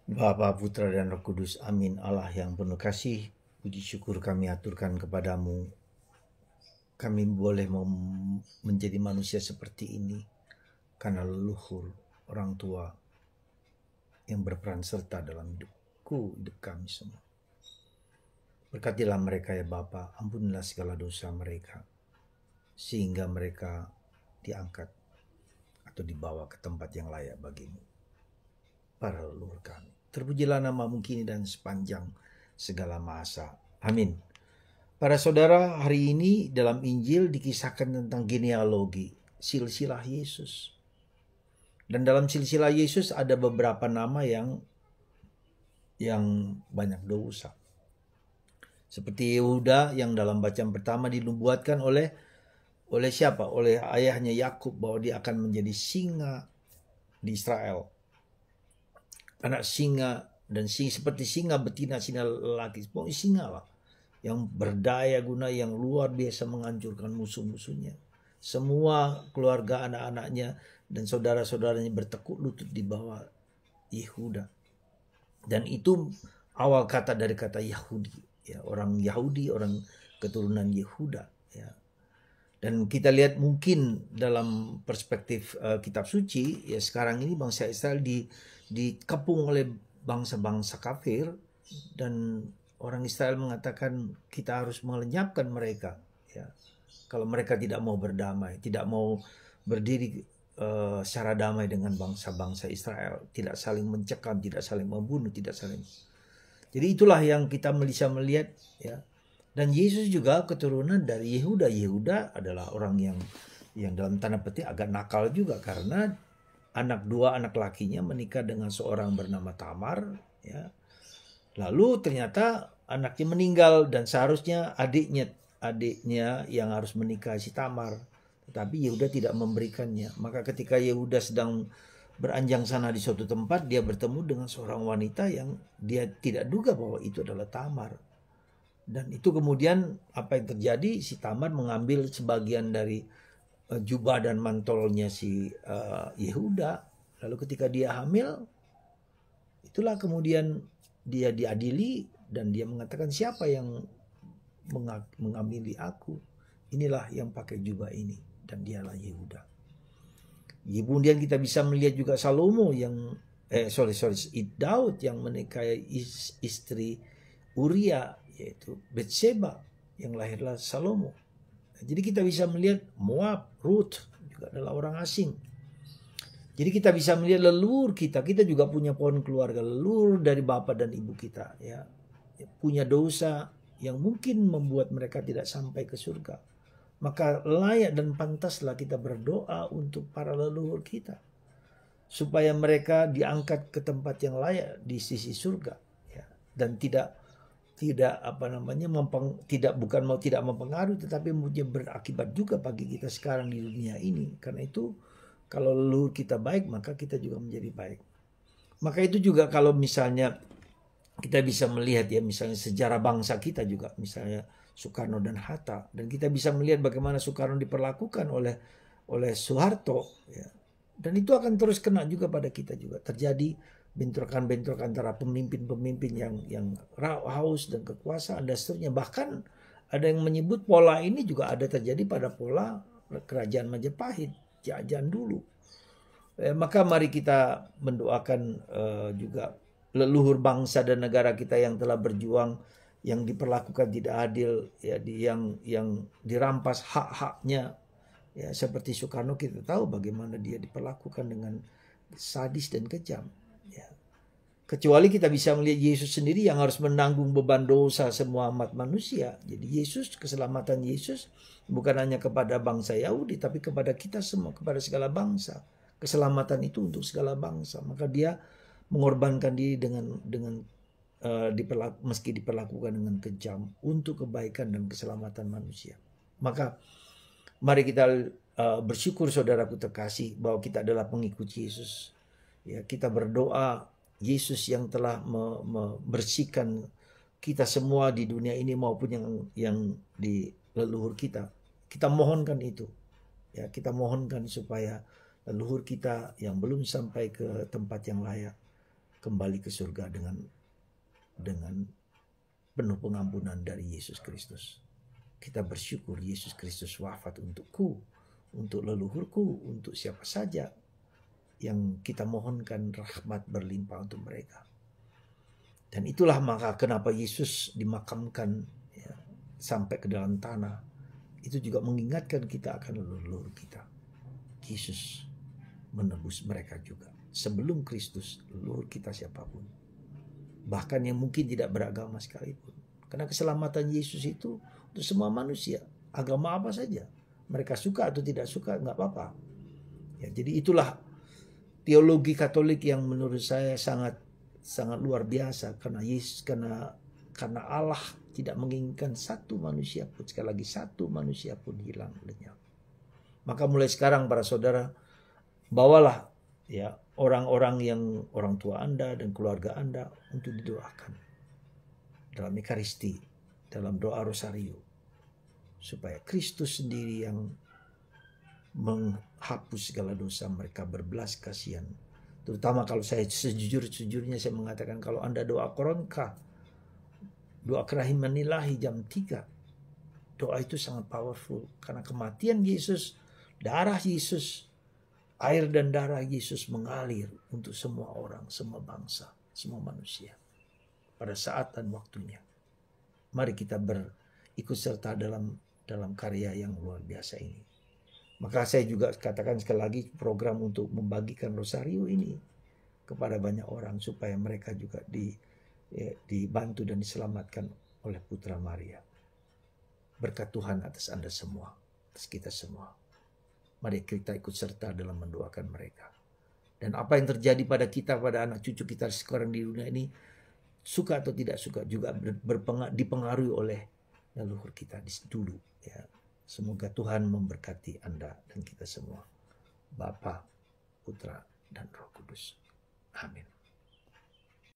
Bapa, Putra, dan Roh Kudus. Amin. Allah yang penuh kasih, puji syukur kami aturkan kepadamu. Kami boleh menjadi manusia seperti ini karena leluhur orang tua yang berperan serta dalam hidup kami semua. Berkatilah mereka ya Bapa, ampunilah segala dosa mereka, sehingga mereka diangkat atau dibawa ke tempat yang layak bagimu. Para leluhur kami, terpujilah namamu kini dan sepanjang segala masa. Amin. Para saudara, hari ini dalam Injil dikisahkan tentang genealogi, silsilah Yesus. Dan dalam silsilah Yesus ada beberapa nama yang banyak dosa. Seperti Yehuda yang dalam bacaan pertama dinubuatkan oleh siapa? Oleh ayahnya Yakub bahwa dia akan menjadi singa di Israel. Anak singa dan seperti singa betina, singa lelaki, pokoknya singa lah. Yang berdaya guna, yang luar biasa menghancurkan musuh-musuhnya. Semua keluarga anak-anaknya dan saudara-saudaranya bertekuk lutut di bawah Yehuda. Dan itu awal kata dari kata Yahudi. Ya, orang Yahudi, orang keturunan Yehuda. Ya. Dan kita lihat mungkin dalam perspektif kitab suci, ya sekarang ini bangsa Israel dikepung oleh bangsa-bangsa kafir, dan orang Israel mengatakan kita harus melenyapkan mereka. Ya, kalau mereka tidak mau berdamai, tidak mau berdiri secara damai dengan bangsa-bangsa Israel, tidak saling mencekam, tidak saling membunuh, tidak saling. Jadi itulah yang kita bisa melihat, ya. Dan Yesus juga keturunan dari Yehuda. Yehuda adalah orang yang dalam tanda petik agak nakal juga, karena dua anak lakinya menikah dengan seorang bernama Tamar, ya. Lalu ternyata anaknya meninggal dan seharusnya adiknya yang harus menikahi si Tamar. Tetapi Yehuda tidak memberikannya. Maka ketika Yehuda sedang beranjang sana di suatu tempat, dia bertemu dengan seorang wanita yang dia tidak duga bahwa itu adalah Tamar. Dan itu kemudian apa yang terjadi, si Tamar mengambil sebagian dari jubah dan mantolnya si Yehuda. Lalu ketika dia hamil, itulah kemudian dia diadili dan dia mengatakan, siapa yang mengamili aku? Inilah yang pakai jubah ini, dan dialah Yehuda. Kemudian kita bisa melihat juga Salomo yang Daud yang menikahi istri Uria, yaitu Betseba, yang lahirlah Salomo. Jadi kita bisa melihat Moab, Ruth juga adalah orang asing. Jadi kita bisa melihat leluhur kita juga punya pohon keluarga, leluhur dari bapak dan ibu kita, ya, punya dosa yang mungkin membuat mereka tidak sampai ke surga. Maka layak dan pantaslah kita berdoa untuk para leluhur kita, supaya mereka diangkat ke tempat yang layak di sisi surga, ya. Dan tidak mempengaruhi, tetapi berakibat juga bagi kita sekarang di dunia ini. Karena itu kalau leluhur kita baik, maka kita juga menjadi baik. Maka itu juga kalau misalnya kita bisa melihat, ya, misalnya sejarah bangsa kita juga, misalnya Soekarno dan Hatta, dan kita bisa melihat bagaimana Soekarno diperlakukan oleh Soeharto, ya. Dan itu akan terus kena juga pada kita juga. Terjadi bentrokan-bentrokan antara pemimpin-pemimpin yang haus dan kekuasaan dan seterusnya. Bahkan ada yang menyebut pola ini juga ada terjadi pada pola kerajaan Majapahit, jajan dulu. Maka mari kita mendoakan juga leluhur bangsa dan negara kita yang telah berjuang, yang diperlakukan tidak adil, ya, yang dirampas hak-haknya, ya, seperti Soekarno. Kita tahu bagaimana dia diperlakukan dengan sadis dan kejam, ya. Kecuali kita bisa melihat Yesus sendiri yang harus menanggung beban dosa semua umat manusia. Jadi keselamatan Yesus bukan hanya kepada bangsa Yahudi, tapi kepada kita semua, kepada segala bangsa. Keselamatan itu untuk segala bangsa. Maka dia mengorbankan diri meski diperlakukan dengan kejam untuk kebaikan dan keselamatan manusia. Maka mari kita bersyukur, saudaraku terkasih, bahwa kita adalah pengikut Yesus. Ya, kita berdoa Yesus yang telah membersihkan kita semua di dunia ini maupun yang di leluhur kita. Kita mohonkan itu. Ya, kita mohonkan supaya leluhur kita yang belum sampai ke tempat yang layak, kembali ke surga dengan penuh pengampunan dari Yesus Kristus. Kita bersyukur Yesus Kristus wafat untukku, untuk leluhurku, untuk siapa saja yang kita mohonkan rahmat berlimpah untuk mereka. Dan itulah maka kenapa Yesus dimakamkan ya, sampai ke dalam tanah. Itu juga mengingatkan kita akan leluhur kita. Yesus menebus mereka juga. Sebelum Kristus, leluhur kita siapapun. Bahkan yang mungkin tidak beragama sekalipun. Karena keselamatan Yesus itu untuk semua manusia. Agama apa saja. Mereka suka atau tidak suka, nggak apa-apa. Ya, jadi itulah teologi Katolik yang menurut saya sangat luar biasa. Karena Allah tidak menginginkan satu manusia pun, sekali lagi satu manusia pun hilang lenyap. Maka mulai sekarang para saudara, bawalah ya orang-orang yang orang tua Anda dan keluarga Anda untuk didoakan dalam Ekaristi, dalam doa Rosario, supaya Kristus sendiri yang menghapus segala dosa mereka, berbelas kasihan. Terutama kalau saya sejujurnya saya mengatakan, kalau Anda doa Koronka, doa kerahiman ilahi jam 3, doa itu sangat powerful. Karena kematian Yesus, darah Yesus, air dan darah Yesus mengalir untuk semua orang, semua bangsa, semua manusia. Pada saat dan waktunya. Mari kita berikut serta dalam karya yang luar biasa ini. Maka saya juga katakan sekali lagi, program untuk membagikan Rosario ini kepada banyak orang supaya mereka juga dibantu dan diselamatkan oleh Putra Maria. Berkat Tuhan atas Anda semua, atas kita semua. Mari kita ikut serta dalam mendoakan mereka. Dan apa yang terjadi pada kita, pada anak cucu kita sekarang di dunia ini, suka atau tidak suka juga dipengaruhi oleh leluhur kita dulu. Ya. Semoga Tuhan memberkati Anda dan kita semua. Bapa, Putra, dan Roh Kudus. Amin.